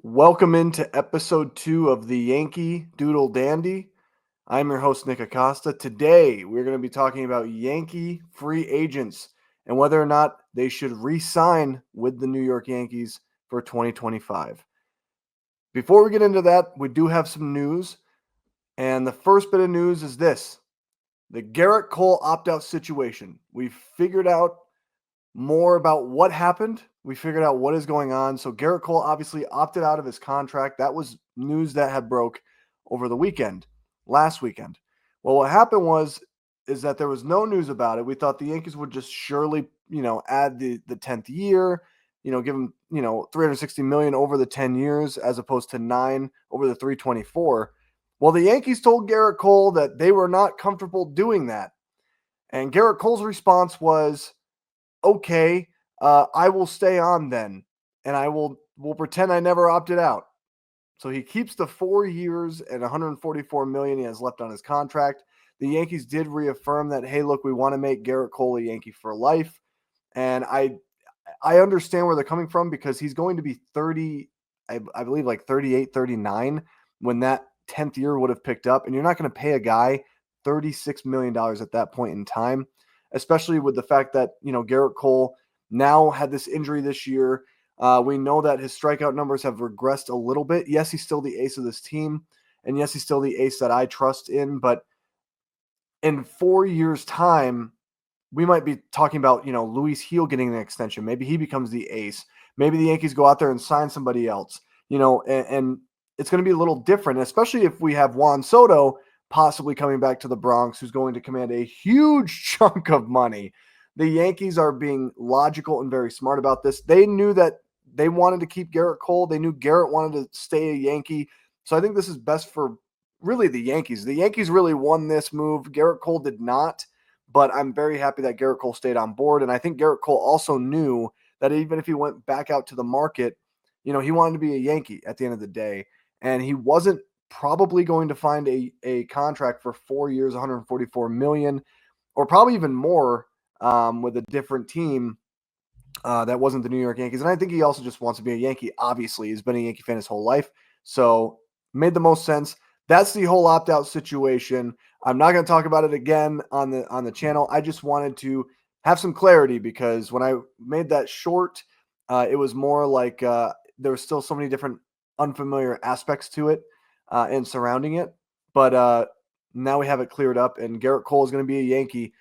Welcome into episode 2 of the Yankee Doodle Dandy. I'm your host, Nick Acosta. Today, we're going to be talking about Yankee free agents and whether or not they should re sign with the New York Yankees for 2025. Before we get into that, we do have some news. And the first bit of news is this: the Garrett Cole opt out situation. We've figured out more about what happened. We figured out what is going on. So Garrett Cole obviously opted out of his contract. That was news that had broke over the weekend, last weekend. Well, what happened is that there was no news about it. We thought the Yankees would just surely, add the 10th year, give him, 360 million over the 10 years as opposed to 9 over the 324. Well, the Yankees told Garrett Cole that they were not comfortable doing that. And Garrett Cole's response was, okay, I will stay on then, and will pretend I never opted out. So he keeps the 4 years and 144 million he has left on his contract. The Yankees did reaffirm that, hey, look, we want to make Garrett Cole a Yankee for life, and I understand where they're coming from because he's going to be 30, I believe like 38, 39 when that 10th year would have picked up, and you're not going to pay a guy $36 million at that point in time, especially with the fact that, Garrett Cole now had this injury this year. We know that his strikeout numbers have regressed a little bit. Yes, he's still the ace of this team, and yes, he's still the ace that I trust in, but in 4 years' time, we might be talking about, Luis Heel getting an extension. Maybe he becomes the ace. Maybe the Yankees go out there and sign somebody else, and it's going to be a little different, especially if we have Juan Soto possibly coming back to the Bronx, who's going to command a huge chunk of money. The Yankees are being logical and very smart about this. They knew that they wanted to keep Garrett Cole. They knew Garrett wanted to stay a Yankee. So I think this is best for really the Yankees. The Yankees really won this move. Garrett Cole did not, but I'm very happy that Garrett Cole stayed on board. And I think Garrett Cole also knew that even if he went back out to the market, he wanted to be a Yankee at the end of the day. And he wasn't probably going to find a contract for 4 years, 144 million, or probably even more with a different team that wasn't the New York Yankees. And I think he also just wants to be a Yankee. Obviously, he's been a Yankee fan his whole life. So made the most sense. That's the whole opt-out situation. I'm not going to talk about it again on the channel. I just wanted to have some clarity because when I made that short, it was more like there was still so many different unfamiliar aspects to it and surrounding it. But now we have it cleared up, and Garrett Cole is going to be a Yankee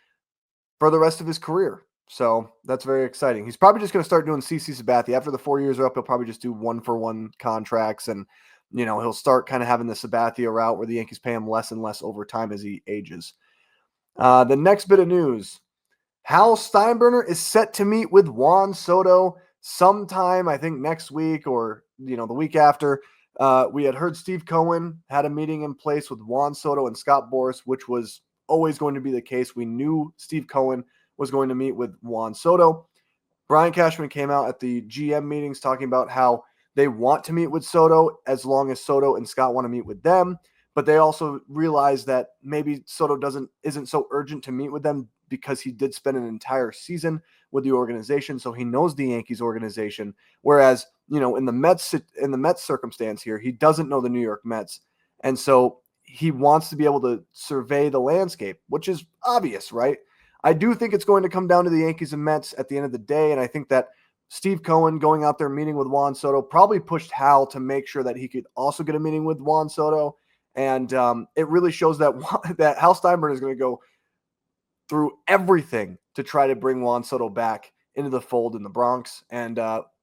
for the rest of his career. So that's very exciting. He's probably just going to start doing CC Sabathia. After the 4 years are up, he'll probably just do 1-for-1 contracts, and he'll start kind of having the Sabathia route where the Yankees pay him less and less over time as he ages. The next bit of news: Hal Steinbrenner is set to meet with Juan Soto sometime, I think next week or the week after. We had heard Steve Cohen had a meeting in place with Juan Soto and Scott Boras, which was always going to be the case. We knew Steve Cohen was going to meet with Juan Soto. Brian Cashman came out at the GM meetings talking about how they want to meet with Soto as long as Soto and Scott want to meet with them. But they also realized that maybe Soto isn't so urgent to meet with them because he did spend an entire season with the organization, so he knows the Yankees organization. Whereas, in the Mets circumstance here, he doesn't know the New York Mets, and so he wants to be able to survey the landscape, which is obvious, right? I do think it's going to come down to the Yankees and Mets at the end of the day, and I think that Steve Cohen going out there meeting with Juan Soto probably pushed Hal to make sure that he could also get a meeting with Juan Soto, and it really shows that that Hal Steinbrenner is going to go through everything to try to bring Juan Soto back into the fold in the Bronx, and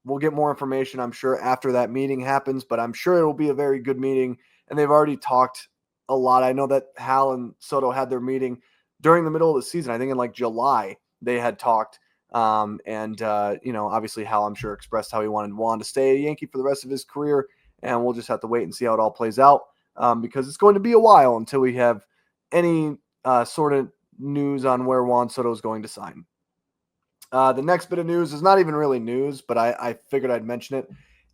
we'll get more information, I'm sure, after that meeting happens, but I'm sure it will be a very good meeting, and they've already talked a lot. I know that Hal and Soto had their meeting during the middle of the season. I think in like July they had talked. Obviously Hal, I'm sure, expressed how he wanted Juan to stay a Yankee for the rest of his career, and we'll just have to wait and see how it all plays out because it's going to be a while until we have any sort of news on where Juan Soto is going to sign. The next bit of news is not even really news, but I figured I'd mention it.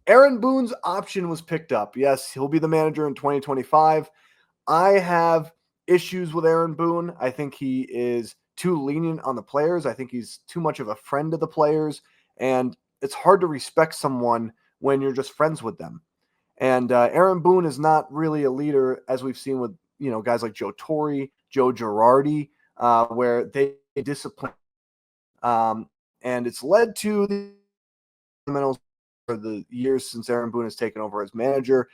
Aaron Boone's option was picked up. Yes, he'll be the manager in 2025. I have issues with Aaron Boone. I think he is too lenient on the players. I think he's too much of a friend to the players, and it's hard to respect someone when you're just friends with them. And Aaron Boone is not really a leader, as we've seen with guys like Joe Torre, Joe Girardi, where they discipline, and it's led to the fundamentals for the years since Aaron Boone has taken over as manager.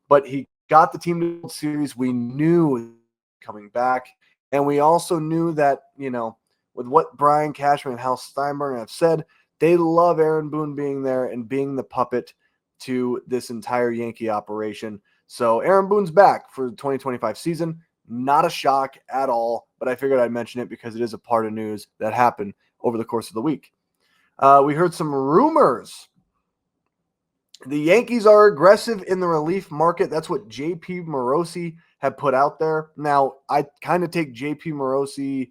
But he got the team to the World Series. We knew coming back, and we also knew that with what Brian Cashman and Hal Steinbrenner have said, they love Aaron Boone being there and being the puppet to this entire Yankee operation. So Aaron Boone's back for the 2025 season. Not a shock at all, but I figured I'd mention it because it is a part of news that happened over the course of the week. We heard some rumors. The Yankees are aggressive in the relief market. That's what JP Morosi had put out there. Now, I kind of take JP Morosi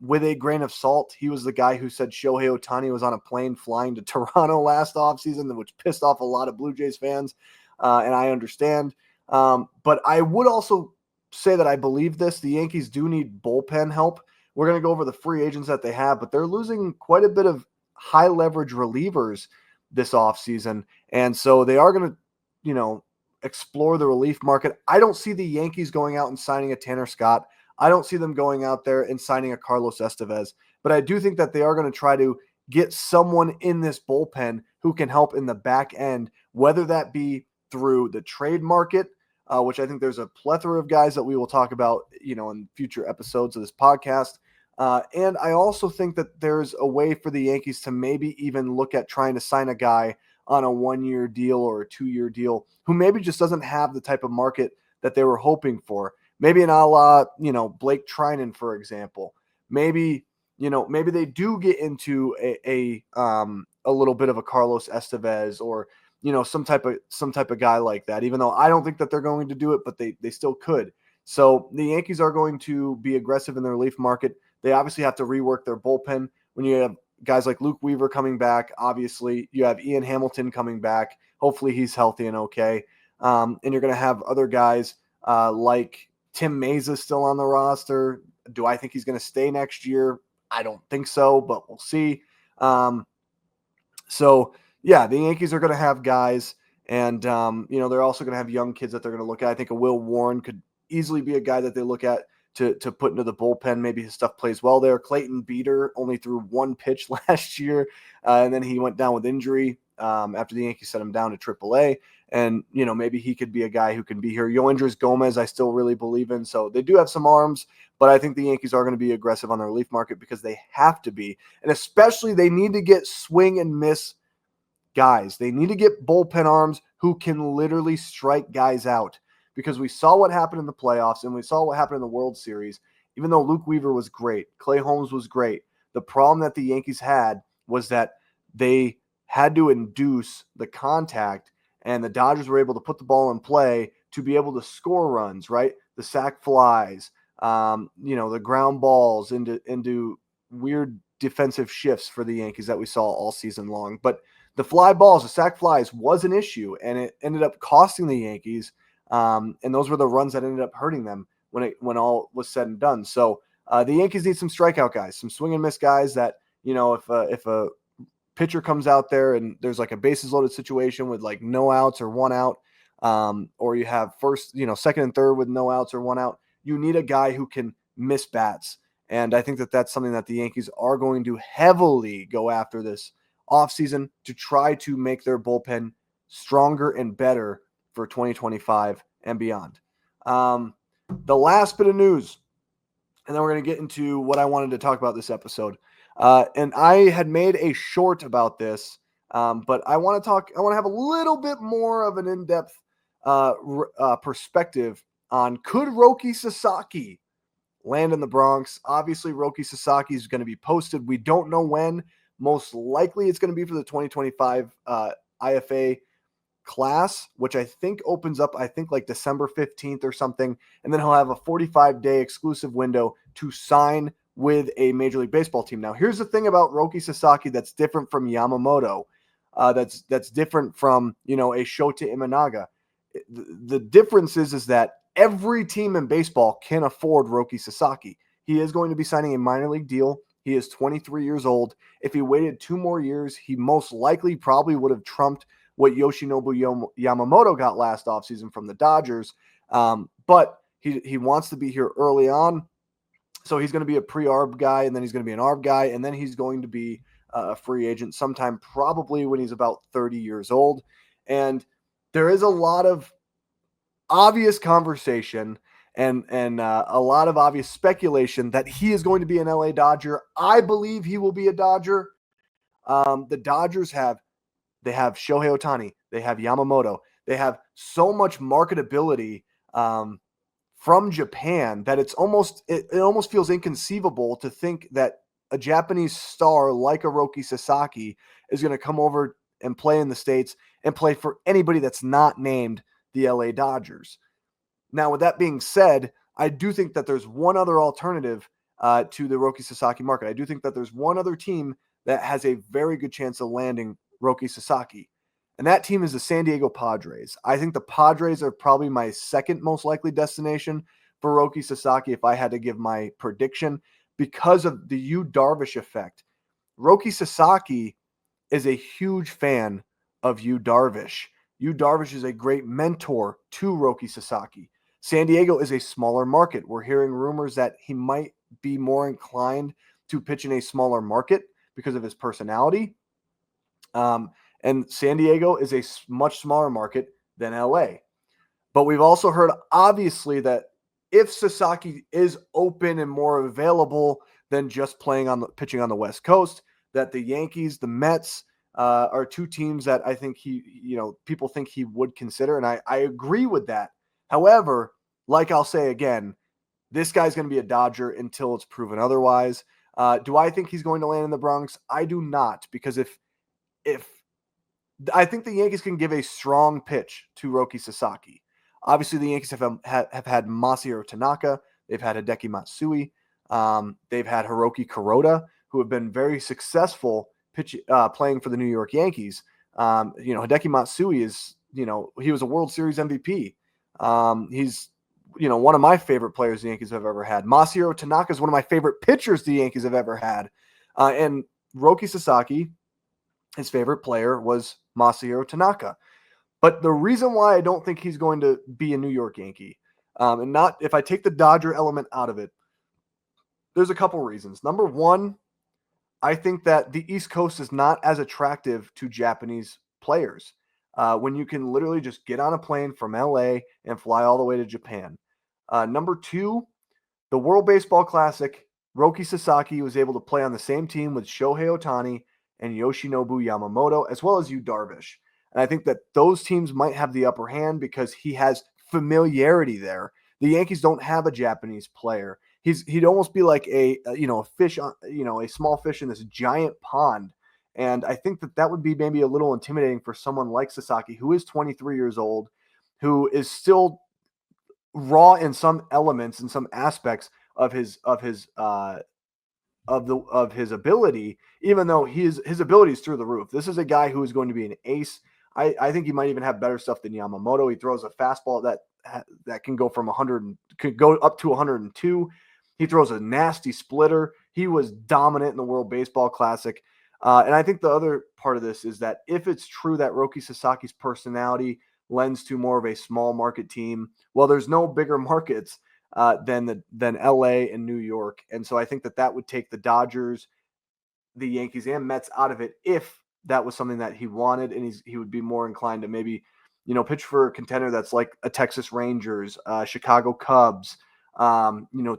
with a grain of salt. He was the guy who said Shohei Ohtani was on a plane flying to Toronto last offseason, which pissed off a lot of Blue Jays fans, and I understand. But I would also say that I believe this. The Yankees do need bullpen help. We're going to go over the free agents that they have, but they're losing quite a bit of high leverage relievers this offseason. And so they are going to, explore the relief market. I don't see the Yankees going out and signing a Tanner Scott. I don't see them going out there and signing a Carlos Estevez. But I do think that they are going to try to get someone in this bullpen who can help in the back end, whether that be through the trade market, which I think there's a plethora of guys that we will talk about, in future episodes of this podcast. And I also think that there's a way for the Yankees to maybe even look at trying to sign a guy on a 1-year deal or a 2-year deal who maybe just doesn't have the type of market that they were hoping for. Maybe an a la, Blake Trinan, for example. Maybe they do get into a little bit of a Carlos Estevez or, some type of guy like that, even though I don't think that they're going to do it, but they still could. So the Yankees are going to be aggressive in the relief market. They obviously have to rework their bullpen. When you have guys like Luke Weaver coming back, obviously you have Ian Hamilton coming back. Hopefully he's healthy and okay. And you're going to have other guys like Tim Meza still on the roster. Do I think he's going to stay next year? I don't think so, but we'll see. So yeah, the Yankees are going to have guys, and they're also going to have young kids that they're going to look at. I think a Will Warren could easily be a guy that they look at to put into the bullpen. Maybe his stuff plays well there. Clayton Beeter only threw one pitch last year, and then he went down with injury after the Yankees set him down to AAA. And, maybe he could be a guy who can be here. Yoendris Gomez, I still really believe in. So they do have some arms, but I think the Yankees are going to be aggressive on the relief market because they have to be. And especially they need to get swing and miss guys. They need to get bullpen arms who can literally strike guys out, because we saw what happened in the playoffs and we saw what happened in the World Series. Even though Luke Weaver was great, Clay Holmes was great, the problem that the Yankees had was that they had to induce the contact, and the Dodgers were able to put the ball in play to be able to score runs, right? The sac flies, the ground balls into weird defensive shifts for the Yankees that we saw all season long. But the fly balls, the sac flies was an issue, and it ended up costing the Yankees. And those were the runs that ended up hurting them when all was said and done. So the Yankees need some strikeout guys, some swing and miss guys that, if a pitcher comes out there and there's like a bases loaded situation with like no outs or 1 out, or you have second and third with no outs or 1 out, you need a guy who can miss bats. And I think that that's something that the Yankees are going to heavily go after this offseason to try to make their bullpen stronger and better for 2025 and beyond. The last bit of news, and then we're going to get into what I wanted to talk about this episode. And I had made a short about this, but I want to have a little bit more of an in-depth perspective on, could Roki Sasaki land in the Bronx? Obviously, Roki Sasaki is going to be posted. We don't know when. Most likely it's going to be for the 2025 IFA class, which I think opens up, like December 15th or something. And then he'll have a 45-day exclusive window to sign with a Major League Baseball team. Now, here's the thing about Roki Sasaki that's different from Yamamoto. That's different from, a Shota Imanaga. The difference is that every team in baseball can afford Roki Sasaki. He is going to be signing a minor league deal. He is 23 years old. If he waited 2 more years, he most likely probably would have trumped what Yamamoto got last offseason from the Dodgers. But he wants to be here early on. So he's going to be a pre-arb guy, and then he's going to be an arb guy, and then he's going to be a free agent sometime probably when he's about 30 years old. And there is a lot of obvious conversation and a lot of obvious speculation that he is going to be an LA Dodger. I believe he will be a Dodger. The Dodgers have Shohei Ohtani, they have Yamamoto, they have so much marketability from Japan that it almost feels inconceivable to think that a Japanese star like a Roki Sasaki is going to come over and play in the States and play for anybody that's not named the LA Dodgers. Now, with that being said, I do think that there's one other alternative to the Roki Sasaki market. I do think that there's one other team that has a very good chance of landing Roki Sasaki, and that team is the San Diego Padres. I think the Padres are probably my second most likely destination for Roki Sasaki if I had to give my prediction because of the Yu Darvish effect. Roki Sasaki is a huge fan of Yu Darvish. Yu Darvish is a great mentor to Roki Sasaki. San Diego is a smaller market. We're hearing rumors that he might be more inclined to pitch in a smaller market because of his personality. And San Diego is a much smaller market than LA. But we've also heard, obviously, that if Sasaki is open and more available than just pitching on the West Coast, that the Yankees, the Mets are two teams that I think people think he would consider. And I agree with that. However, like I'll say again, this guy's going to be a Dodger until it's proven otherwise. Do I think he's going to land in the Bronx? I do not, because if I think the Yankees can give a strong pitch to Roki Sasaki. Obviously, the Yankees have had Masahiro Tanaka. They've had Hideki Matsui. They've had Hiroki Kuroda, who have been very successful playing for the New York Yankees. Hideki Matsui is, he was a World Series MVP. He's, one of my favorite players the Yankees have ever had. Masahiro Tanaka is one of my favorite pitchers the Yankees have ever had. And Roki Sasaki, his favorite player was Masahiro Tanaka. But the reason why I don't think he's going to be a New York Yankee, and not if I take the Dodger element out of it, there's a couple reasons. Number one, I think that the East Coast is not as attractive to Japanese players when you can literally just get on a plane from LA and fly all the way to Japan. Number two, the World Baseball Classic, Roki Sasaki was able to play on the same team with Shohei Ohtani and Yoshinobu Yamamoto, as well as Yu Darvish. And I think that those teams might have the upper hand because he has familiarity there. The Yankees don't have a Japanese player. He'd almost be like a fish, a small fish in this giant pond. And I think that would be maybe a little intimidating for someone like Sasaki, who is 23 years old, who is still raw in some elements and some aspects of his ability, even though his ability is through the roof. This is a guy who is going to be an ace. I think he might even have better stuff than Yamamoto. He throws a fastball that can go from 100, could go up to 102. He throws a nasty splitter. He was dominant in the World Baseball Classic. And I think the other part of this is that if it's true that Roki Sasaki's personality lends to more of a small market team, well, there's no bigger markets than LA and New York. And so I think that would take the Dodgers, the Yankees, and Mets out of it if that was something that he wanted, and he would be more inclined to maybe, pitch for a contender that's like a Texas Rangers, Chicago Cubs,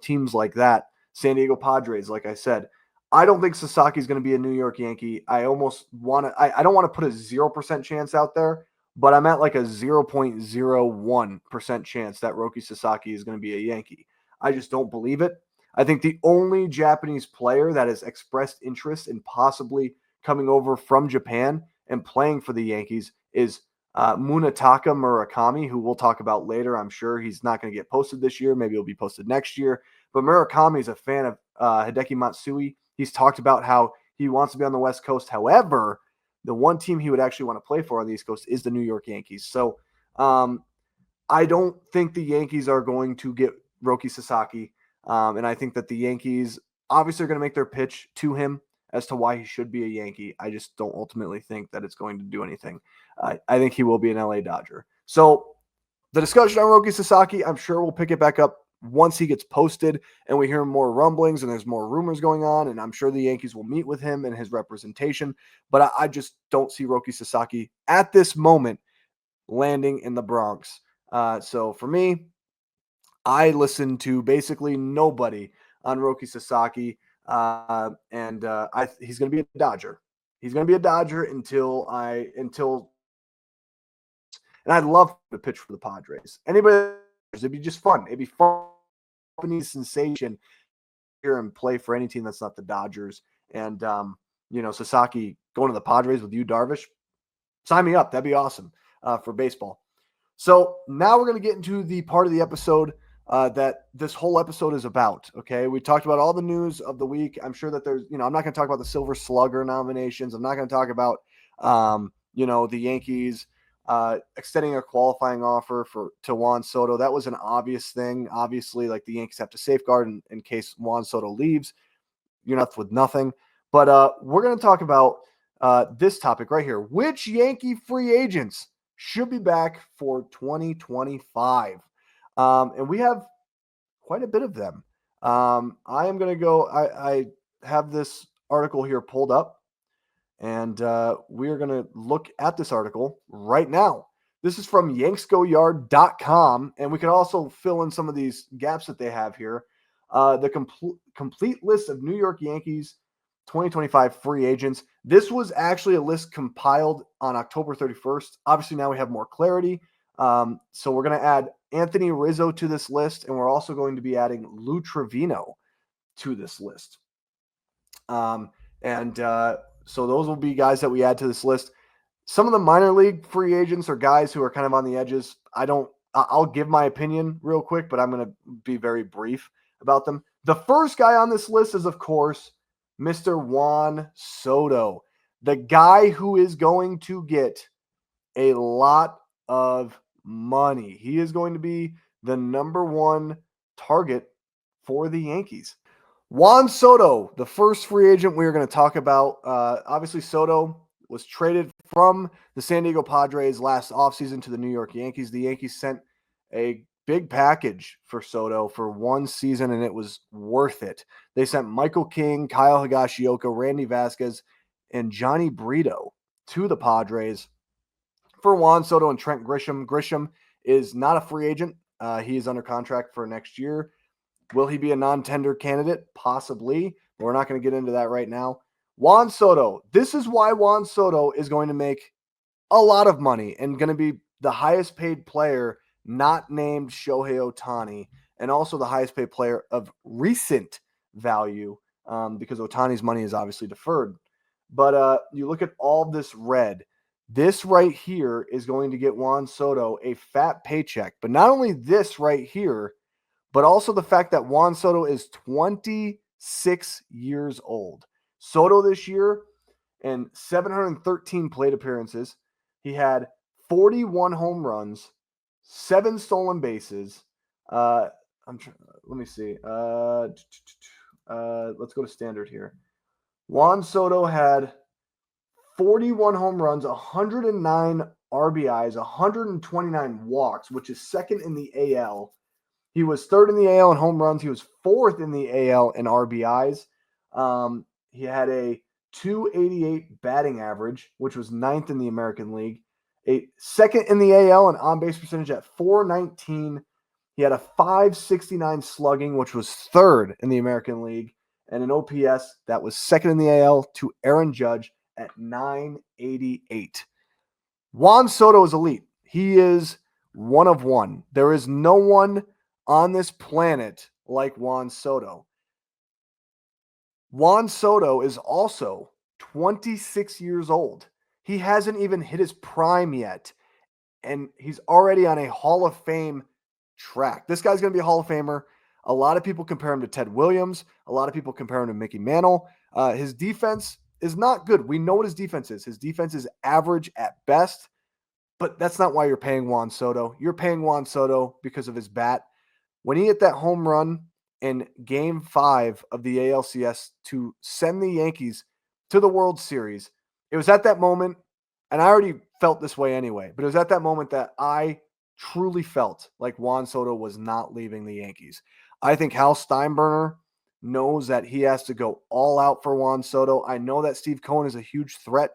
teams like that, San Diego Padres, like I said. I don't think Sasaki is going to be a New York Yankee. I almost want to, I don't want to put a 0% chance out there, but I'm at like a 0.01% chance that Roki Sasaki is going to be a Yankee. I just don't believe it. I think the only Japanese player that has expressed interest in possibly coming over from Japan and playing for the Yankees is Munetaka Murakami, who we'll talk about later. I'm sure he's not going to get posted this year. Maybe he'll be posted next year. But Murakami is a fan of Hideki Matsui. He's talked about how he wants to be on the West Coast. However, the one team he would actually want to play for on the East Coast is the New York Yankees. So I don't think the Yankees are going to get Roki Sasaki. And I think that the Yankees obviously are going to make their pitch to him as to why he should be a Yankee. I just don't ultimately think that it's going to do anything. I think he will be an LA Dodger. So the discussion on Roki Sasaki, I'm sure we'll pick it back up once he gets posted and we hear more rumblings and there's more rumors going on. And I'm sure the Yankees will meet with him and his representation. But I just don't see Roki Sasaki at this moment landing in the Bronx. So for me, I listen to basically nobody on Roki Sasaki. He's going to be a Dodger. He's going to be a Dodger until and I'd love to pitch for the Padres. Anybody, it'd be just fun. It'd be fun, sensation here and play for any team that's not the Dodgers. And Sasaki going to the Padres with you, Darvish. Sign me up. That'd be awesome for baseball. So now we're going to get into the part of the episode that this whole episode is about. Okay, we talked about all the news of the week. I'm sure that there's, I'm not going to talk about the Silver Slugger nominations. I'm not going to talk about, the Yankees extending a qualifying offer to Juan Soto. That was an obvious thing. Obviously, like the Yankees have to safeguard in case Juan Soto leaves. You're left with nothing. But we're going to talk about this topic right here. Which Yankee free agents should be back for 2025? And we have quite a bit of them. I am going to go. I have this article here pulled up. And we are going to look at this article right now. This is from yanksgoyard.com. And we can also fill in some of these gaps that they have here. The complete list of New York Yankees 2025 free agents. This was actually a list compiled on October 31st. Obviously, now we have more clarity. So we're going to add Anthony Rizzo to this list. And we're also going to be adding Lou Trevino to this list. So those will be guys that we add to this list. Some of the minor league free agents are guys who are kind of on the edges. I'll give my opinion real quick, but I'm going to be very brief about them. The first guy on this list is, of course, Mr. Juan Soto, the guy who is going to get a lot of money. He is going to be the number one target for the Yankees. Juan Soto, the first free agent we are going to talk about. Obviously, Soto was traded from the San Diego Padres last offseason to the New York Yankees. The Yankees sent a big package for Soto for one season, and it was worth it. They sent Michael King, Kyle Higashioka, Randy Vasquez, and Johnny Brito to the Padres for Juan Soto and Trent Grisham. Grisham is not a free agent. He is under contract for next year. Will he be a non-tender candidate? Possibly. But we're not going to get into that right now. Juan Soto. This is why Juan Soto is going to make a lot of money and going to be the highest paid player not named Shohei Ohtani, and also the highest paid player of recent value because Ohtani's money is obviously deferred. But you look at all this red. This right here is going to get Juan Soto a fat paycheck. But not only this right here, but also the fact that Juan Soto is 26 years old. Soto this year, in 713 plate appearances, he had 41 home runs, 7 stolen bases. Let me see. Let's go to standard here. Juan Soto had 41 home runs, 109 RBIs, 129 walks, which is second in the AL. He was third in the AL in home runs. He was fourth in the AL in RBIs. He had a 288 batting average, which was ninth in the American League. A second in the AL in on-base percentage at 419. He had a 569 slugging, which was third in the American League, and an OPS that was second in the AL to Aaron Judge at 988. Juan Soto is elite. He is one of one. There is no one on this planet like Juan Soto. Juan Soto is also 26 years old. He hasn't even hit his prime yet, and he's already on a Hall of Fame track. This guy's going to be a Hall of Famer. A lot of people compare him to Ted Williams. A lot of people compare him to Mickey Mantle. His defense is not good. We know what his defense is. His defense is average at best, but that's not why you're paying Juan Soto. You're paying Juan Soto because of his bat. When he hit that home run in Game 5 of the ALCS to send the Yankees to the World Series, it was at that moment, and I already felt this way anyway, but it was at that moment that I truly felt like Juan Soto was not leaving the Yankees. I think Hal Steinbrenner knows that he has to go all out for Juan Soto. I know that Steve Cohen is a huge threat.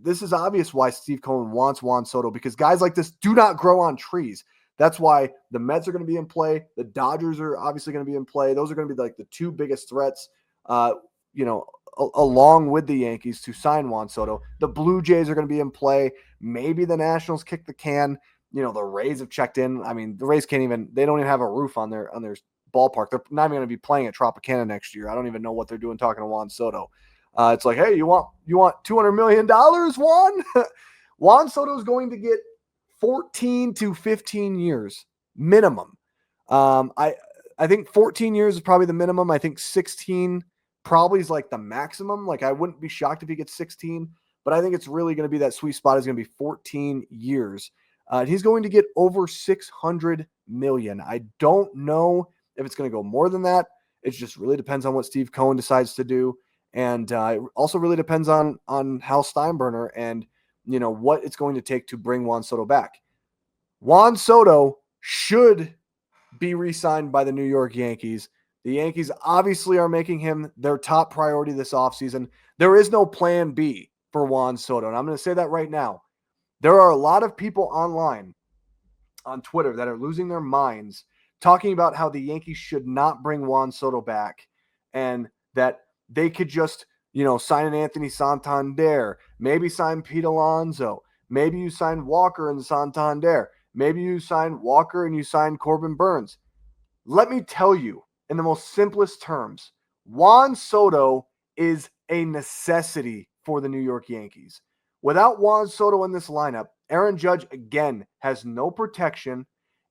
This is obvious why Steve Cohen wants Juan Soto, because guys like this do not grow on trees. That's why the Mets are going to be in play. The Dodgers are obviously going to be in play. Those are going to be like the two biggest threats, you know, along with the Yankees to sign Juan Soto. The Blue Jays are going to be in play. Maybe the Nationals kick the can. You know, the Rays have checked in. I mean, the Rays they don't even have a roof on their ballpark. They're not even going to be playing at Tropicana next year. I don't even know what they're doing talking to Juan Soto. It's like, hey, you want $200 million, Juan? Juan Soto is going to get 14 to 15 years minimum. I think 14 years is probably the minimum. I think 16 probably is like the maximum. Like, I wouldn't be shocked if he gets 16, but I think it's really going to be that sweet spot is going to be 14 years. He's going to get over 600 million. I don't know if it's going to go more than that. It just really depends on what Steve Cohen decides to do. And it also really depends on Hal Steinbrenner and, you know, what it's going to take to bring Juan Soto back. Juan Soto should be re-signed by the New York Yankees. The Yankees obviously are making him their top priority this offseason. There is no plan B for Juan Soto. And I'm going to say that right now. There are a lot of people online on Twitter that are losing their minds talking about how the Yankees should not bring Juan Soto back and that they could just, you know, sign an Anthony Santander, maybe sign Pete Alonso, maybe you sign Walker and Santander, maybe you sign Walker and you sign Corbin Burns. Let me tell you in the most simplest terms, Juan Soto is a necessity for the New York Yankees. Without Juan Soto in this lineup, Aaron Judge, again, has no protection,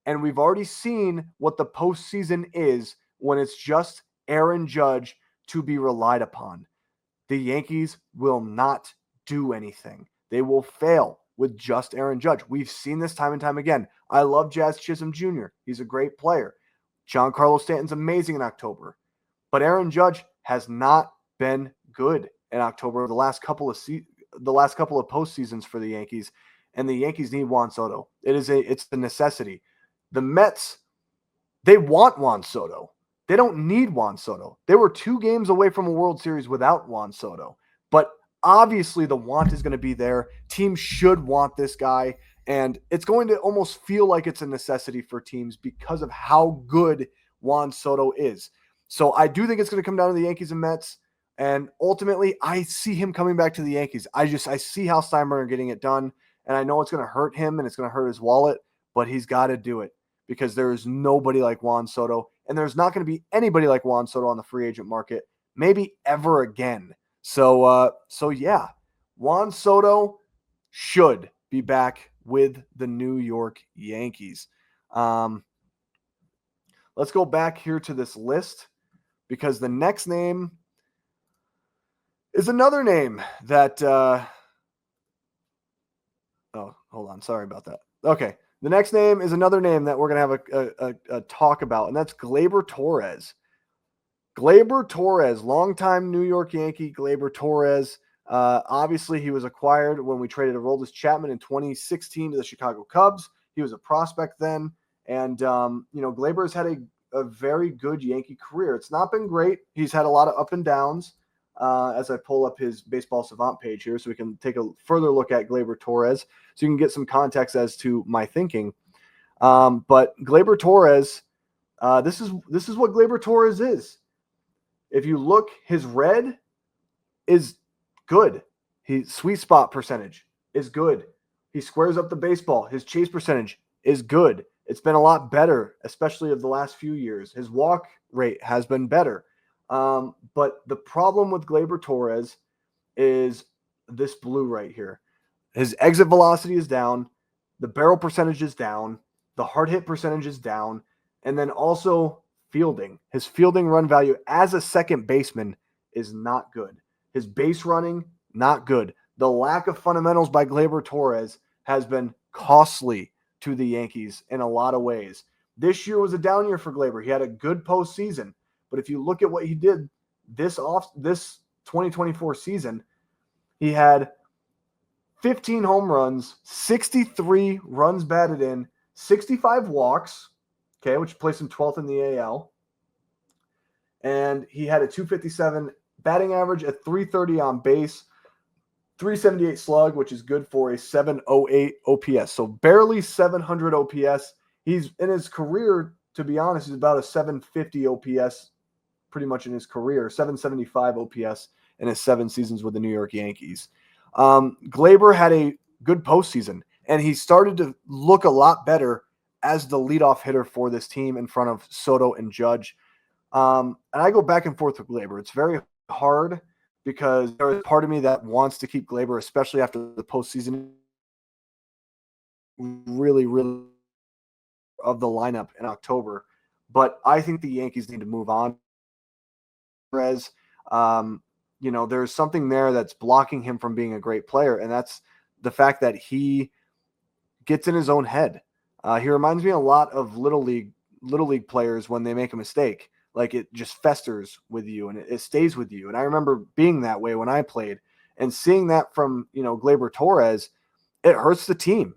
and we've already seen what the postseason is when it's just Aaron Judge to be relied upon. The Yankees will not do anything. They will fail with just Aaron Judge. We've seen this time and time again. I love Jazz Chisholm Jr. He's a great player. Giancarlo Stanton's amazing in October. But Aaron Judge has not been good in October the last couple of postseasons for the Yankees, and the Yankees need Juan Soto. It's the necessity. The Mets, they want Juan Soto. They don't need Juan Soto. They were 2 games away from a World Series without Juan Soto. But obviously the want is going to be there. Teams should want this guy, and it's going to almost feel like it's a necessity for teams because of how good Juan Soto is. So I do think it's going to come down to the Yankees and Mets. And ultimately, I see him coming back to the Yankees. I see Hal Steinbrenner getting it done. And I know it's going to hurt him and it's going to hurt his wallet, but he's got to do it because there is nobody like Juan Soto. And there's not going to be anybody like Juan Soto on the free agent market, maybe ever again. So yeah, Juan Soto should be back with the New York Yankees. Let's go back here to this list because the next name is another name that oh, hold on. Sorry about that. Okay. The next name is another name that we're going to have a talk about, and that's Gleyber Torres. Gleyber Torres, longtime New York Yankee, Gleyber Torres. Obviously, he was acquired when we traded Aroldis Chapman in 2016 to the Chicago Cubs. He was a prospect then, and Gleyber has had a very good Yankee career. It's not been great. He's had a lot of up and downs. As I pull up his Baseball Savant page here so we can take a further look at Gleyber Torres so you can get some context as to my thinking. But Gleyber Torres, this is what Gleyber Torres is. If you look, his red is good. His sweet spot percentage is good. He squares up the baseball. His chase percentage is good. It's been a lot better, especially of the last few years. His walk rate has been better. But the problem with Gleyber Torres is this blue right here. His exit velocity is down. The barrel percentage is down. The hard hit percentage is down. And then also fielding. His fielding run value as a second baseman is not good. His base running, not good. The lack of fundamentals by Gleyber Torres has been costly to the Yankees in a lot of ways. This year was a down year for Gleyber. He had a good postseason. But if you look at what he did this 2024 season, He had 15 home runs, 63 runs batted in, 65 walks, okay, which placed him 12th in the AL. And he had a 257 batting average, a 330 on base, 378 slug, which is good for a 708 OPS. So barely 700 OPS. He's in his career, to be honest, he's about a 750 OPS pretty much in his career, 775 OPS in his 7 seasons with the New York Yankees. Gleyber had a good postseason, and he started to look a lot better as the leadoff hitter for this team in front of Soto and Judge. And I go back and forth with Gleyber. It's very hard because there's part of me that wants to keep Gleyber, especially after the postseason, really, really of the lineup in October. But I think the Yankees need to move on. Perez, there's something there that's blocking him from being a great player, and that's the fact that he gets in his own head. He reminds me a lot of little league players when they make a mistake. Like it just festers with you and it stays with you. And I remember being that way when I played and seeing that from, Gleyber Torres, it hurts the team.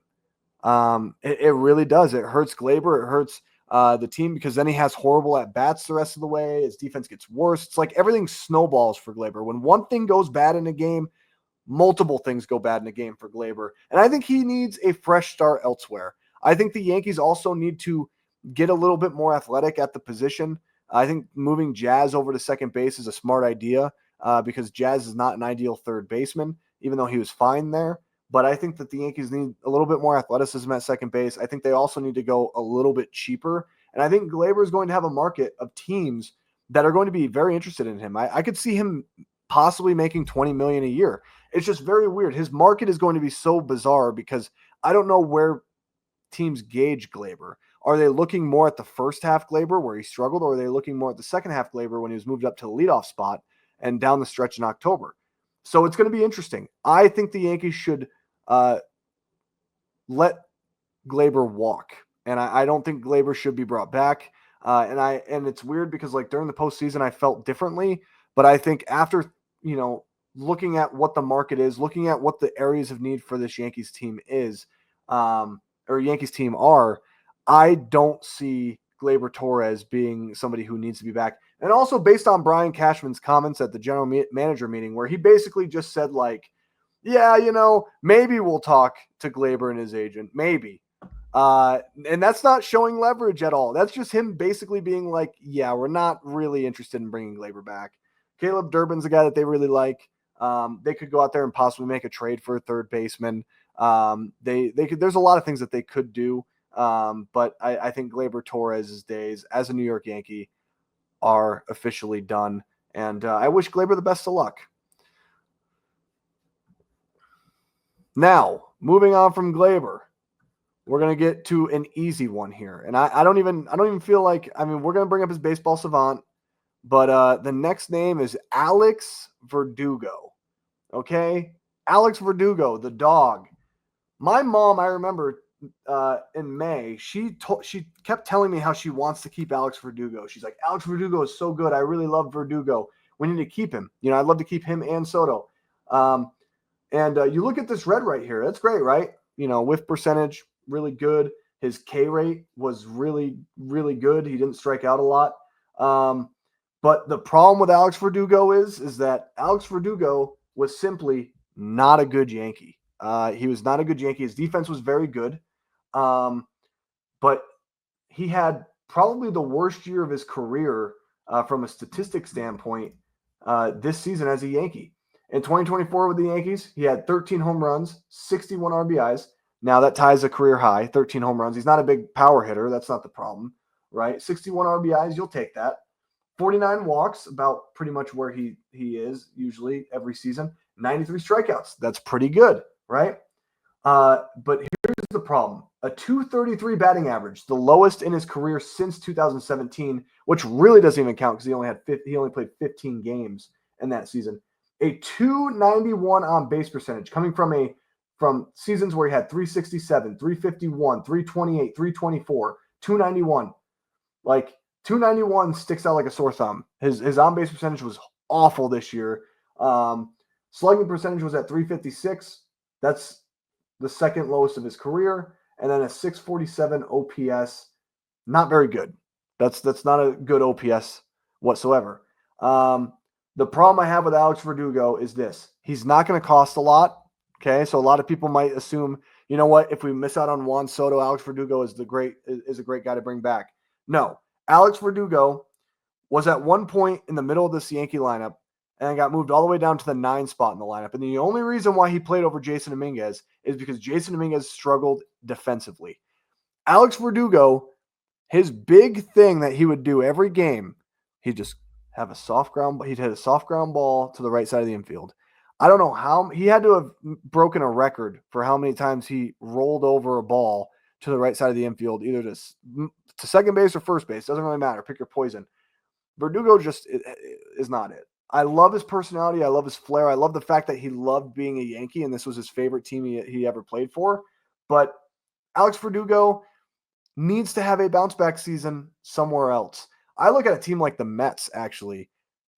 It really does. It hurts Gleyber. It hurts the team because then he has horrible at-bats the rest of the way. His defense gets worse. It's like everything snowballs for Gleyber. When one thing goes bad in a game, multiple things go bad in a game for Gleyber. And I think he needs a fresh start elsewhere. I think the Yankees also need to get a little bit more athletic at the position. I think moving Jazz over to second base is a smart idea because Jazz is not an ideal third baseman, even though he was fine there. But I think that the Yankees need a little bit more athleticism at second base. I think they also need to go a little bit cheaper. And I think Gleyber is going to have a market of teams that are going to be very interested in him. I could see him possibly making $20 million a year. It's just very weird. His market is going to be so bizarre because I don't know where teams gauge Gleyber. Are they looking more at the first half Gleyber where he struggled, or are they looking more at the second half Gleyber when he was moved up to the leadoff spot and down the stretch in October? So it's going to be interesting. I think the Yankees should let Gleyber walk, and I don't think Gleyber should be brought back. And it's weird because like during the postseason I felt differently, but I think after looking at what the market is, looking at what the areas of need for this Yankees team is, or Yankees team are, I don't see Gleyber Torres being somebody who needs to be back. And also based on Brian Cashman's comments at the general manager meeting, where he basically just said like, yeah, maybe we'll talk to Gleyber and his agent, maybe. And that's not showing leverage at all. That's just him basically being like, yeah, we're not really interested in bringing Gleyber back. Caleb Durbin's a guy that they really like. They could go out there and possibly make a trade for a third baseman. They could. There's a lot of things that they could do. But I think Gleyber Torres' days as a New York Yankee are officially done. And I wish Gleyber the best of luck. Now, moving on from Gleyber, we're going to get to an easy one here. And I don't even feel like, we're going to bring up his baseball savant, but the next name is Alex Verdugo. Okay? Alex Verdugo, the dog. My mom, I remember in May, she kept telling me how she wants to keep Alex Verdugo. She's like, Alex Verdugo is so good. I really love Verdugo. We need to keep him. I'd love to keep him and Soto. And you look at this red right here. That's great, right? Whiff percentage, really good. His K rate was really, really good. He didn't strike out a lot. But the problem with Alex Verdugo is that Alex Verdugo was simply not a good Yankee. He was not a good Yankee. His defense was very good. But he had probably the worst year of his career from a statistics standpoint this season as a Yankee. In 2024 with the Yankees, he had 13 home runs, 61 RBIs. Now that ties a career high, 13 home runs. He's not a big power hitter. That's not the problem, right? 61 RBIs, you'll take that. 49 walks, about pretty much where he is usually every season. 93 strikeouts. That's pretty good, right? But here's the problem. A 233 batting average, the lowest in his career since 2017, which really doesn't even count because he only played 15 games in that season. A 291 on base percentage coming from seasons where he had 367, 351, 328, 324, 291. Like 291 sticks out like a sore thumb. His on base percentage was awful this year. Slugging percentage was at 356. That's the second lowest of his career. And then a 647 OPS. Not very good. That's not a good OPS whatsoever. The problem I have with Alex Verdugo is this. He's not going to cost a lot. Okay. So a lot of people might assume, you know what, if we miss out on Juan Soto, Alex Verdugo is a great guy to bring back. No. Alex Verdugo was at one point in the middle of this Yankee lineup and got moved all the way down to the 9 spot in the lineup. And the only reason why he played over Jason Dominguez is because Jason Dominguez struggled defensively. Alex Verdugo, his big thing that he would do every game, he'd just have a soft ground. He'd hit a soft ground ball to the right side of the infield. I don't know how he had to have broken a record for how many times he rolled over a ball to the right side of the infield, either to second base or first base. Doesn't really matter. Pick your poison. Verdugo just is not it. I love his personality. I love his flair. I love the fact that he loved being a Yankee, and this was his favorite team he ever played for. But Alex Verdugo needs to have a bounce back season somewhere else. I look at a team like the Mets, actually,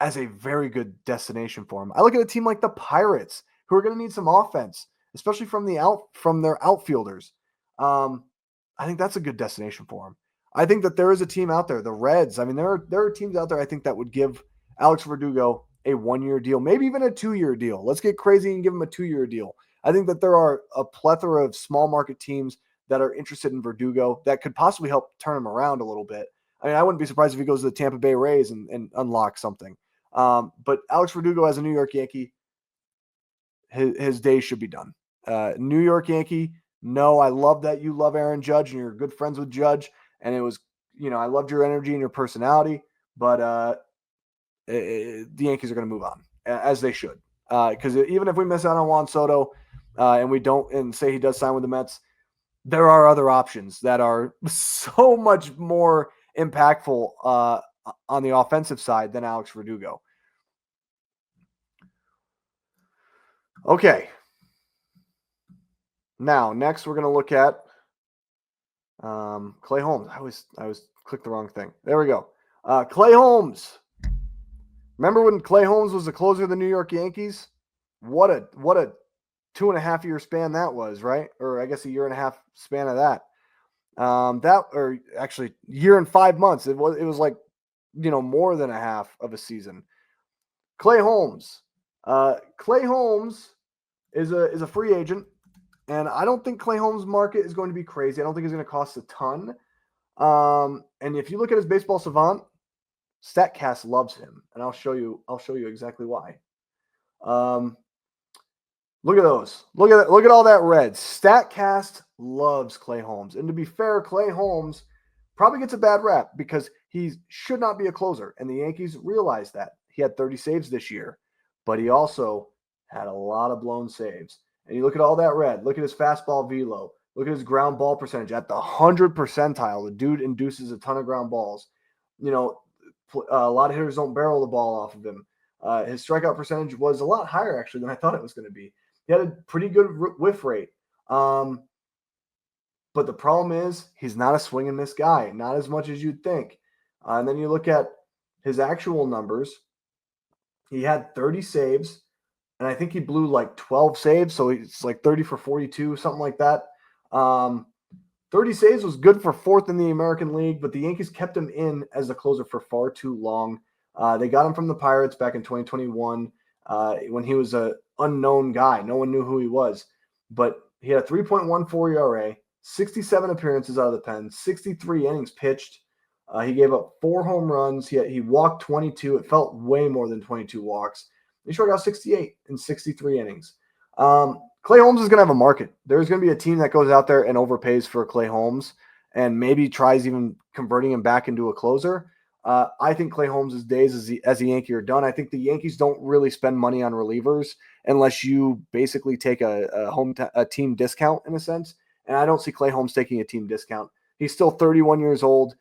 as a very good destination for him. I look at a team like the Pirates, who are going to need some offense, especially from their outfielders. I think that's a good destination for him. I think that there is a team out there, the Reds. I mean, there are teams out there, I think, that would give Alex Verdugo a 1-year deal, maybe even a 2-year deal. Let's get crazy and give him a 2-year deal. I think that there are a plethora of small market teams that are interested in Verdugo that could possibly help turn him around a little bit. I mean, I wouldn't be surprised if he goes to the Tampa Bay Rays and unlocks something. But Alex Verdugo as a New York Yankee, his days should be done. New York Yankee, no, I love that you love Aaron Judge and you're good friends with Judge. And it was, I loved your energy and your personality, but the Yankees are going to move on, as they should. Because even if we miss out on Juan Soto and we don't, and say he does sign with the Mets, there are other options that are so much more impactful on the offensive side than Alex Verdugo. Okay. Now, next we're going to look at Clay Holmes. I was clicked the wrong thing. There we go. Clay Holmes. Remember when Clay Holmes was the closer of the New York Yankees? What a 2.5 year span that was, right? Or I guess a 1.5 year span of that. Or actually year and 5 months. It was like, more than a half of a season. Clay Holmes. Clay Holmes is a free agent. And I don't think Clay Holmes' market is going to be crazy. I don't think it's going to cost a ton. And if you look at his Baseball Savant, StatCast loves him, and I'll show you exactly why. Look at those. Look at all that red. StatCast loves Clay Holmes. And to be fair, Clay Holmes probably gets a bad rap because he should not be a closer, and the Yankees realized that. He had 30 saves this year, but he also had a lot of blown saves. And you look at all that red. Look at his fastball velo. Look at his ground ball percentage at the 100th percentile. The dude induces a ton of ground balls. A lot of hitters don't barrel the ball off of him. His strikeout percentage was a lot higher, actually, than I thought it was going to be. He had a pretty good whiff rate. But the problem is he's not a swing and miss guy, not as much as you'd think. And then you look at his actual numbers. He had 30 saves. And I think he blew like 12 saves, so it's like 30 for 42, something like that. 30 saves was good for 4th in the American League, but the Yankees kept him in as the closer for far too long. They got him from the Pirates back in 2021 when he was an unknown guy. No one knew who he was. But he had a 3.14 ERA, 67 appearances out of the pen, 63 innings pitched. He gave up 4 home runs. He walked 22. It felt way more than 22 walks. He struck out 68 in 63 innings. Clay Holmes is going to have a market. There's going to be a team that goes out there and overpays for Clay Holmes and maybe tries even converting him back into a closer. I think Clay Holmes' days as a Yankee are done. I think the Yankees don't really spend money on relievers unless you basically take a team discount in a sense. And I don't see Clay Holmes taking a team discount. He's still 31 years old.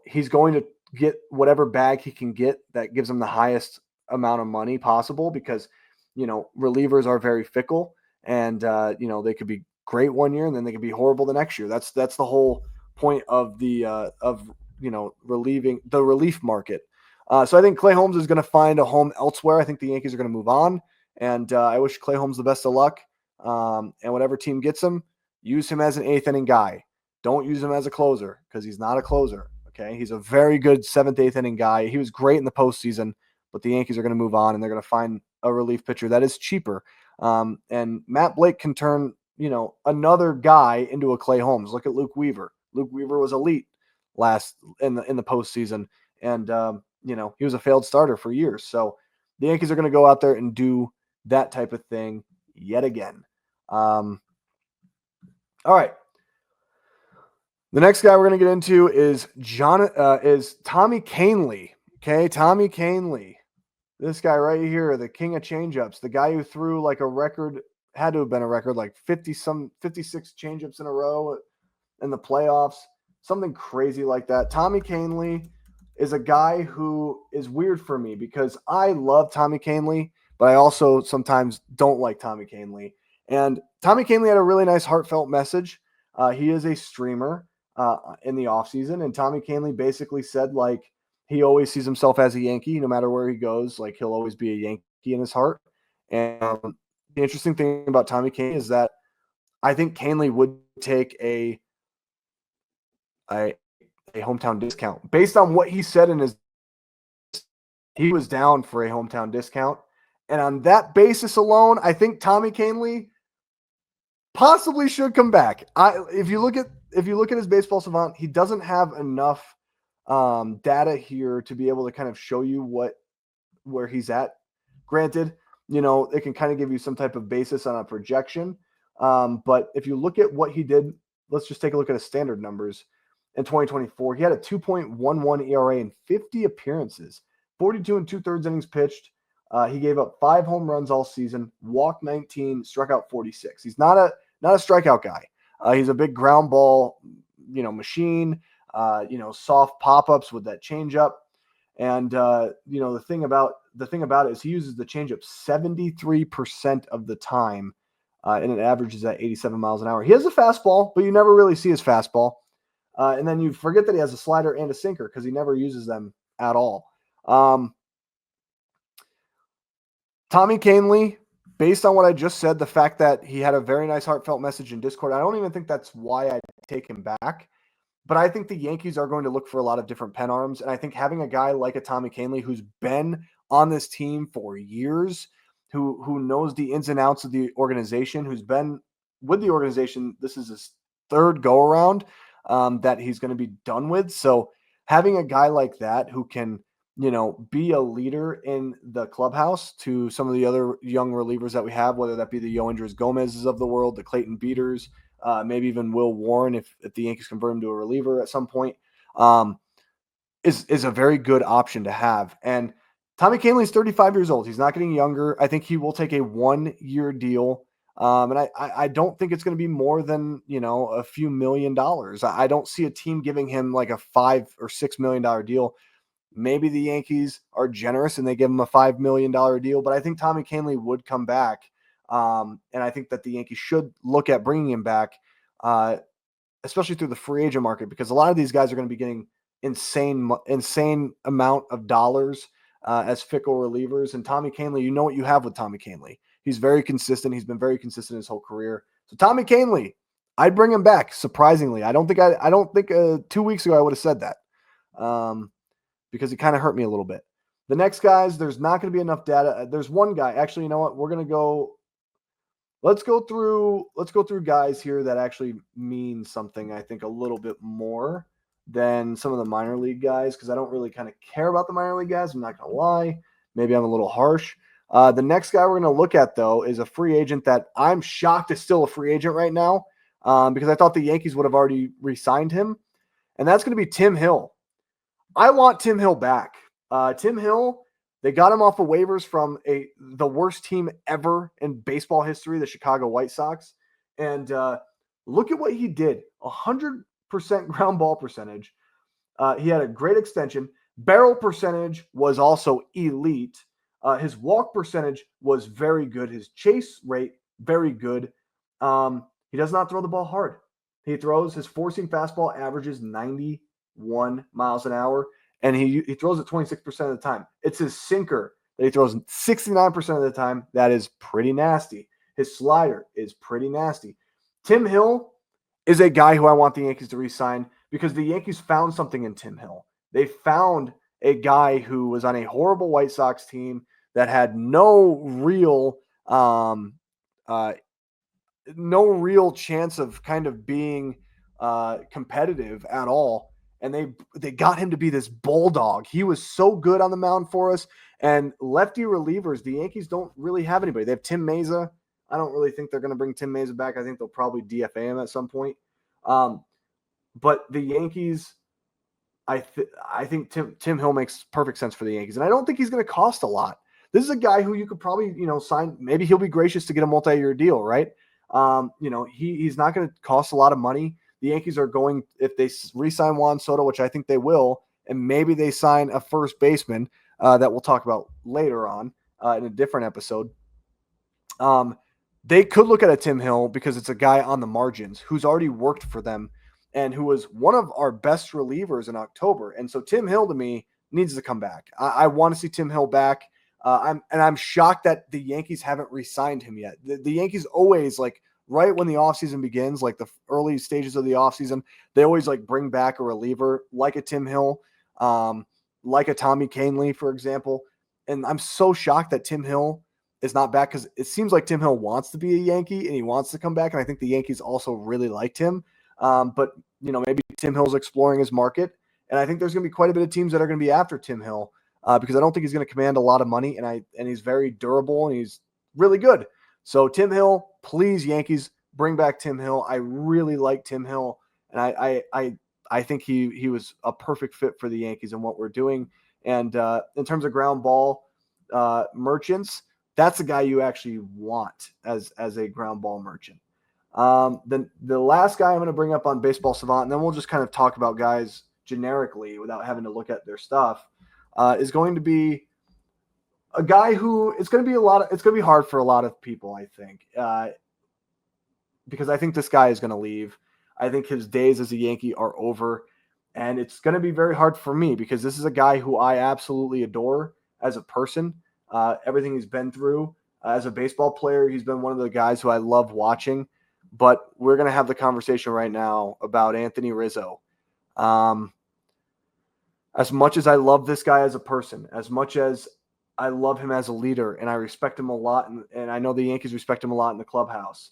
He's going to get whatever bag he can get that gives him the highest amount of money possible because, relievers are very fickle and, they could be great one year and then they could be horrible the next year. That's the whole point of the, relieving the relief market. So I think Clay Holmes is going to find a home elsewhere. I think the Yankees are going to move on And I wish Clay Holmes the best of luck. And whatever team gets him, use him as an eighth inning guy. Don't use him as a closer because he's not a closer. Okay, he's a very good seventh, eighth inning guy. He was great in the postseason, but the Yankees are going to move on and they're going to find a relief pitcher that is cheaper. And Matt Blake can turn another guy into a Clay Holmes. Look at Luke Weaver. Luke Weaver was elite last in the postseason, and he was a failed starter for years. So the Yankees are going to go out there and do that type of thing yet again. All right. The next guy we're going to get into is Tommy Kahnle. Okay, Tommy Kahnle. This guy right here, the king of changeups, the guy who threw like a record, had to have been a record, like 56 changeups in a row in the playoffs, something crazy like that. Tommy Kahnle is a guy who is weird for me because I love Tommy Kahnle, but I also sometimes don't like Tommy Kahnle. And Tommy Kahnle had a really nice heartfelt message. He is a streamer in the offseason, and Tommy Kahnle basically said, like, he always sees himself as a Yankee, no matter where he goes. Like, he'll always be a Yankee in his heart. And the interesting thing about Tommy Kahnle is that I think Kahnle would take a hometown discount based on what he said in his. He was down for a hometown discount, and on that basis alone, I think Tommy Kahnle possibly should come back. If you look at his baseball savant, he doesn't have enough data here to be able to kind of show you where he's at. Granted, it can kind of give you some type of basis on a projection. But if you look at what he did, let's just take a look at his standard numbers. In 2024, he had a 2.11 ERA in 50 appearances, 42 and 2/3 innings pitched. He gave up 5 home runs all season, walked 19, struck out 46. He's not a strikeout guy. He's a big ground ball, machine. Soft pop-ups with that changeup. And the thing about it is he uses the changeup 73% of the time, and it averages at 87 miles an hour. He has a fastball, but you never really see his fastball. And then you forget that he has a slider and a sinker because he never uses them at all. Tommy Kahnle, based on what I just said, the fact that he had a very nice heartfelt message in Discord, I don't even think that's why I take him back. But I think the Yankees are going to look for a lot of different pen arms. And I think having a guy like a Tommy Kahnle who's been on this team for years, who knows the ins and outs of the organization, who's been with the organization, this is his third go-around that he's going to be done with. So having a guy like that who can, be a leader in the clubhouse to some of the other young relievers that we have, whether that be the Yoendris Gomez's of the world, the Clayton Beaters, maybe even Will Warren if the Yankees convert him to a reliever at some point, is a very good option to have. And Tommy Kahnle is 35 years old. He's not getting younger. I think he will take a 1-year deal. And I don't think it's going to be more than, a few $1 million. I don't see a team giving him like a $5 or $6 million deal. Maybe the Yankees are generous and they give him a $5 million deal, but I think Tommy Kahnle would come back. And I think that the Yankees should look at bringing him back, especially through the free agent market, because a lot of these guys are going to be getting insane amount of dollars as fickle relievers. And Tommy Kahnle, you know what you have with Tommy Kahnle. He's very consistent. He's been very consistent his whole career. So Tommy Kahnle, I'd bring him back. Surprisingly, I don't think 2 weeks ago I would have said that. Because it kind of hurt me a little bit. The next guys, there's not going to be enough data. There's one guy. Actually, you know what? We're going to go. Let's go through guys here that actually mean something, I think, a little bit more than some of the minor league guys, because I don't really kind of care about the minor league guys. I'm not going to lie. Maybe I'm a little harsh. The next guy we're going to look at, though, is a free agent that I'm shocked is still a free agent right now, because I thought the Yankees would have already re-signed him, and that's going to be Tim Hill. I want Tim Hill back. Tim Hill, they got him off of waivers from the worst team ever in baseball history, the Chicago White Sox. And look at what he did. 100% ground ball percentage. He had a great extension. Barrel percentage was also elite. His walk percentage was very good. His chase rate, very good. He does not throw the ball hard. His forcing fastball averages 91 miles an hour, and he throws it 26% of the time. It's his sinker that he throws 69% of the time. That is pretty nasty. His slider is pretty nasty. Tim Hill is a guy who I want the Yankees to re-sign because the Yankees found something in Tim Hill. They found a guy who was on a horrible White Sox team that had uh, no real chance of kind of being competitive at all. And they got him to be this bulldog. He was so good on the mound for us. And lefty relievers, the Yankees don't really have anybody. They have Tim Mesa. I don't really think they're going to bring Tim Mesa back. I think they'll probably DFA him at some point. But the Yankees, I think Tim Hill makes perfect sense for the Yankees. And I don't think he's going to cost a lot. This is a guy who you could probably, sign. Maybe he'll be gracious to get a multi-year deal, right? He's not going to cost a lot of money. The Yankees are going, if they re-sign Juan Soto, which I think they will, and maybe they sign a first baseman that we'll talk about later on in a different episode. They could look at a Tim Hill because it's a guy on the margins who's already worked for them and who was one of our best relievers in October. And so Tim Hill to me needs to come back. I want to see Tim Hill back. I'm shocked that the Yankees haven't re-signed him yet. The Yankees always, like, right when the offseason begins, like the early stages of the offseason, they always like bring back a reliever like a Tim Hill, like a Tommy Kahnle, for example. And I'm so shocked that Tim Hill is not back because it seems like Tim Hill wants to be a Yankee and he wants to come back. And I think the Yankees also really liked him. But maybe Tim Hill's exploring his market. And I think there's going to be quite a bit of teams that are going to be after Tim Hill. Because I don't think he's going to command a lot of money, and he's very durable and he's really good. So Tim Hill, please, Yankees, bring back Tim Hill. I really like Tim Hill, and I think he was a perfect fit for the Yankees and what we're doing. And in terms of ground ball merchants, that's a guy you actually want as a ground ball merchant. Then the last guy I'm going to bring up on Baseball Savant, and then we'll just kind of talk about guys generically without having to look at their stuff. Is going to be a guy who it's going to be hard for a lot of people, I think, because I think this guy is going to leave. I think his days as a Yankee are over, and it's going to be very hard for me because this is a guy who I absolutely adore as a person. Everything he's been through as a baseball player, he's been one of the guys who I love watching. But we're going to have the conversation right now about Anthony Rizzo. As much as I love this guy as a person, as much as I love him as a leader, and I respect him a lot, and I know the Yankees respect him a lot in the clubhouse.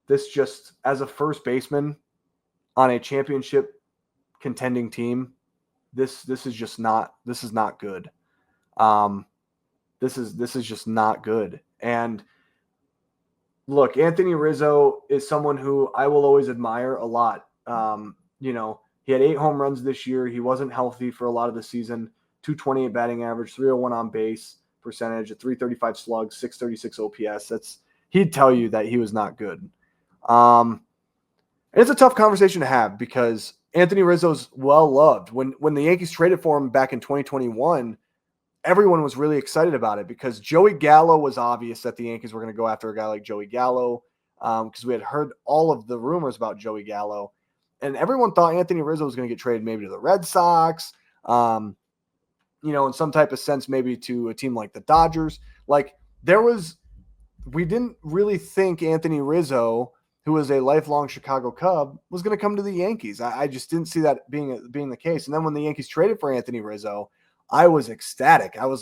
This just, as a first baseman on a championship contending team, this is not good. This is just not good. And look, Anthony Rizzo is someone who I will always admire a lot. He had 8 home runs this year. He wasn't healthy for a lot of the season. 228 batting average, 301 on base percentage, a 335 slug, 636 OPS. He'd tell you that he was not good. And it's a tough conversation to have because Anthony Rizzo's well loved. When the Yankees traded for him back in 2021, everyone was really excited about it because Joey Gallo was obvious that the Yankees were going to go after a guy like Joey Gallo because we had heard all of the rumors about Joey Gallo. And everyone thought Anthony Rizzo was going to get traded maybe to the Red Sox, in some type of sense, maybe to a team like the Dodgers. We didn't really think Anthony Rizzo, who was a lifelong Chicago Cub, was going to come to the Yankees. I just didn't see that being the case. And then when the Yankees traded for Anthony Rizzo, I was ecstatic. I was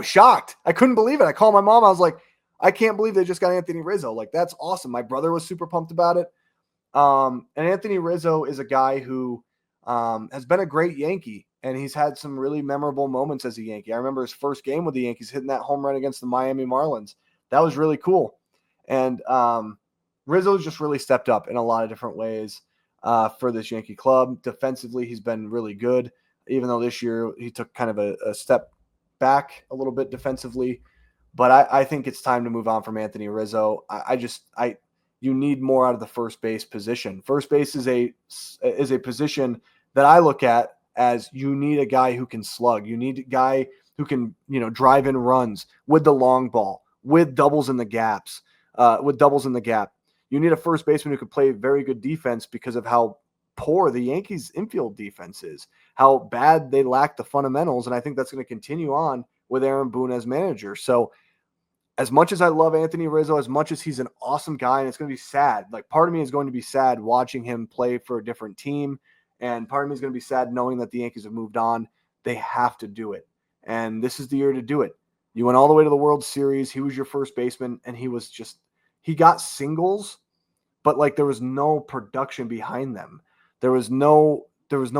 shocked. I couldn't believe it. I called my mom. I was like, I can't believe they just got Anthony Rizzo. Like, that's awesome. My brother was super pumped about it. And Anthony Rizzo is a guy who has been a great Yankee, and he's had some really memorable moments as a Yankee. I remember his first game with the Yankees hitting that home run against the Miami Marlins. That was really cool. And Rizzo's just really stepped up in a lot of different ways for this Yankee club. Defensively, he's been really good, even though this year he took kind of a step back a little bit defensively. But I think it's time to move on from Anthony Rizzo. You need more out of the first base position. First base is a position that I look at as you need a guy who can slug. You need a guy who can, drive in runs with the long ball, with doubles in the gap. You need a first baseman who can play very good defense because of how poor the Yankees infield defense is, how bad they lack the fundamentals. And I think that's going to continue on with Aaron Boone as manager. So as much as I love Anthony Rizzo, as much as he's an awesome guy, and it's going to be sad, like part of me is going to be sad watching him play for a different team. And part of me is going to be sad knowing that the Yankees have moved on. They have to do it. And this is the year to do it. You went all the way to the World Series. He was your first baseman, and he got singles, but like there was no production behind them. There was no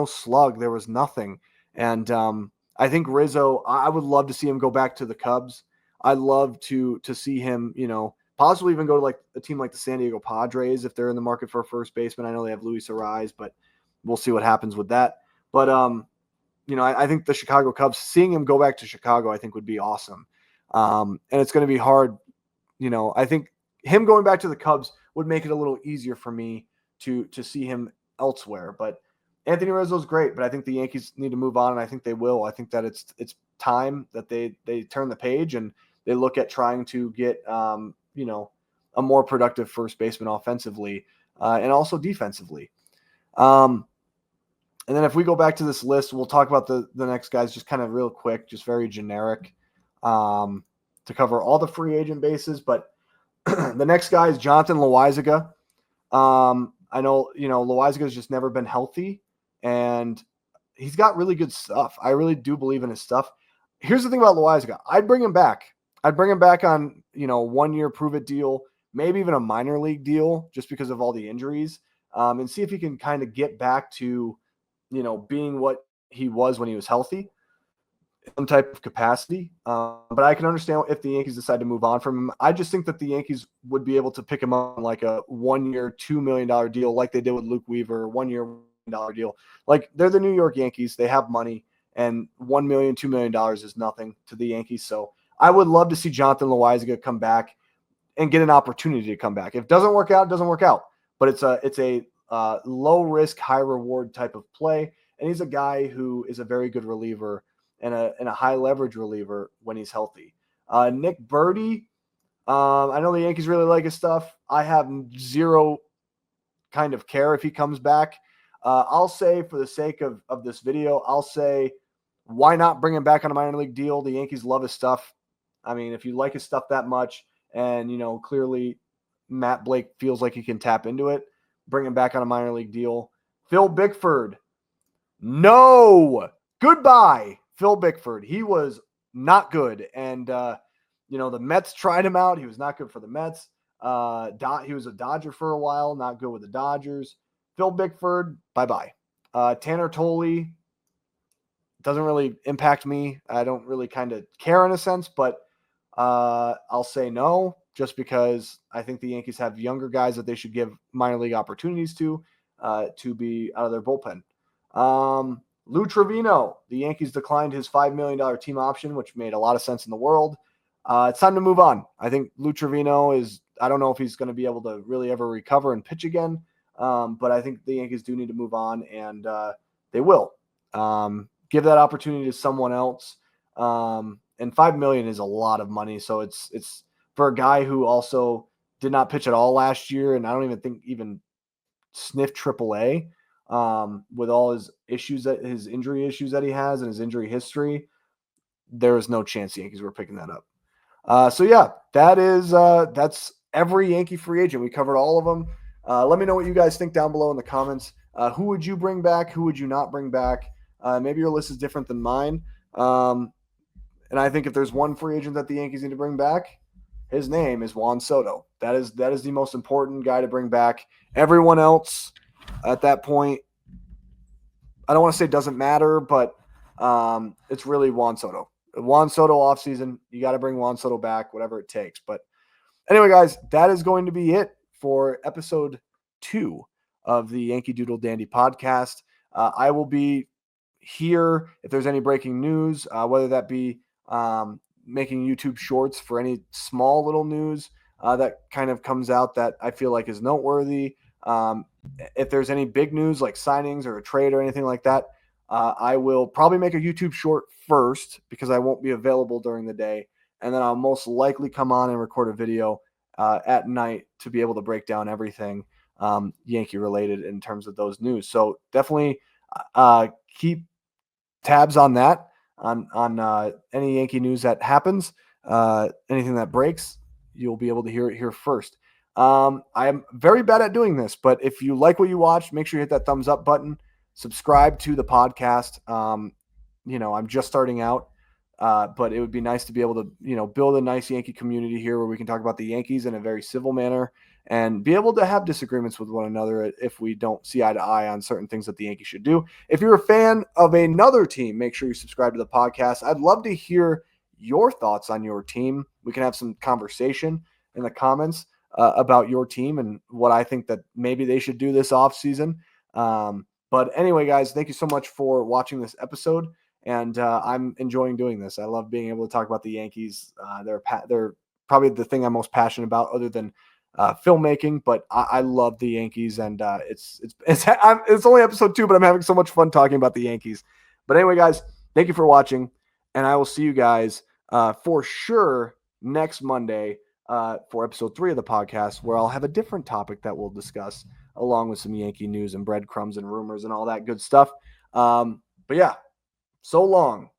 slug. There was nothing. And I think Rizzo, I would love to see him go back to the Cubs. I'd love to see him, possibly even go to like a team like the San Diego Padres if they're in the market for a first baseman. I know they have Luis Ariz, but we'll see what happens with that. But I think the Chicago Cubs, seeing him go back to Chicago, I think would be awesome. And it's going to be hard. I think him going back to the Cubs would make it a little easier for me to see him elsewhere. But Anthony Rizzo is great, but I think the Yankees need to move on, and I think they will. I think that it's time that they turn the page and they look at trying to get a more productive first baseman offensively and also defensively. And then if we go back to this list, we'll talk about the next guys just kind of real quick, just very generic to cover all the free agent bases. But the next guy is Jonathan Loaisiga. I know, Loaisiga's just never been healthy, and he's got really good stuff. I really do believe in his stuff. Here's the thing about Loaisiga. I'd bring him back. I'd bring him back on, 1 year prove-it deal, maybe even a minor league deal just because of all the injuries, and see if he can kind of get back to, being what he was when he was healthy, some type of capacity. But I can understand if the Yankees decide to move on from him. I just think that the Yankees would be able to pick him up on like a 1 year, $2 million deal like they did with Luke Weaver, 1 year, $1 million deal. Like they're the New York Yankees. They have money, and $1 million, $2 million is nothing to the Yankees. So I would love to see Jonathan Loaisiga come back and get an opportunity to come back. If it doesn't work out, it doesn't work out. But it's a low risk, high reward type of play. And he's a guy who is a very good reliever and a high leverage reliever when he's healthy. Nick Burdi, I know the Yankees really like his stuff. I have zero kind of care if he comes back. I'll say for the sake of this video, I'll say why not bring him back on a minor league deal? The Yankees love his stuff. I mean, if you like his stuff that much and, clearly Matt Blake feels like he can tap into it, bring him back on a minor league deal. Phil Bickford. No. Goodbye, Phil Bickford. He was not good. And, the Mets tried him out. He was not good for the Mets. He was a Dodger for a while, not good with the Dodgers. Phil Bickford, bye-bye. Tanner Tolley doesn't really impact me. I don't really kind of care in a sense, but I'll say no, just because I think the Yankees have younger guys that they should give minor league opportunities to be out of their bullpen. Lou Trevino, the Yankees declined his $5 million team option, which made a lot of sense in the world. It's time to move on. I think Lou Trevino I don't know if he's going to be able to really ever recover and pitch again, but I think the Yankees do need to move on, and they will. Give that opportunity to someone else. And $5 million is a lot of money. So it's for a guy who also did not pitch at all last year, and I don't even think even sniffed AAA with all his injury issues that he has and his injury history. There is no chance the Yankees were picking that up. So yeah, that's every Yankee free agent. We covered all of them. Let me know what you guys think down below in the comments. Who would you bring back? Who would you not bring back? Maybe your list is different than mine. And I think if there's one free agent that the Yankees need to bring back, his name is Juan Soto. That is the most important guy to bring back. Everyone else at that point, I don't want to say doesn't matter, but it's really Juan Soto. Juan Soto offseason, you got to bring Juan Soto back, whatever it takes. But anyway, guys, that is going to be it for episode 2 of the Yankee Doodle Dandy podcast. I will be here if there's any breaking news, whether that be making YouTube shorts for any small little news that kind of comes out that I feel like is noteworthy. If there's any big news like signings or a trade or anything like that, I will probably make a YouTube short first because I won't be available during the day. And then I'll most likely come on and record a video at night to be able to break down everything. Yankee related in terms of those news. So definitely keep tabs on that, on any Yankee news that happens, anything that breaks, you'll be able to hear it here first. I am very bad at doing this, but if you like what you watch, make sure you hit that thumbs up button, subscribe to the podcast. I'm just starting out, but it would be nice to be able to, build a nice Yankee community here where we can talk about the Yankees in a very civil manner and be able to have disagreements with one another if we don't see eye to eye on certain things that the Yankees should do. If you're a fan of another team, make sure you subscribe to the podcast. I'd love to hear your thoughts on your team. We can have some conversation in the comments about your team and what I think that maybe they should do this offseason. But anyway, guys, thank you so much for watching this episode. And I'm enjoying doing this. I love being able to talk about the Yankees. They're probably the thing I'm most passionate about, other than filmmaking. But I love the Yankees, and it's only episode 2, but I'm having so much fun talking about the Yankees. But anyway, guys, thank you for watching, and I will see you guys for sure next Monday for episode 3 of the podcast, where I'll have a different topic that we'll discuss, along with some Yankee news and breadcrumbs and rumors and all that good stuff. But yeah. So long.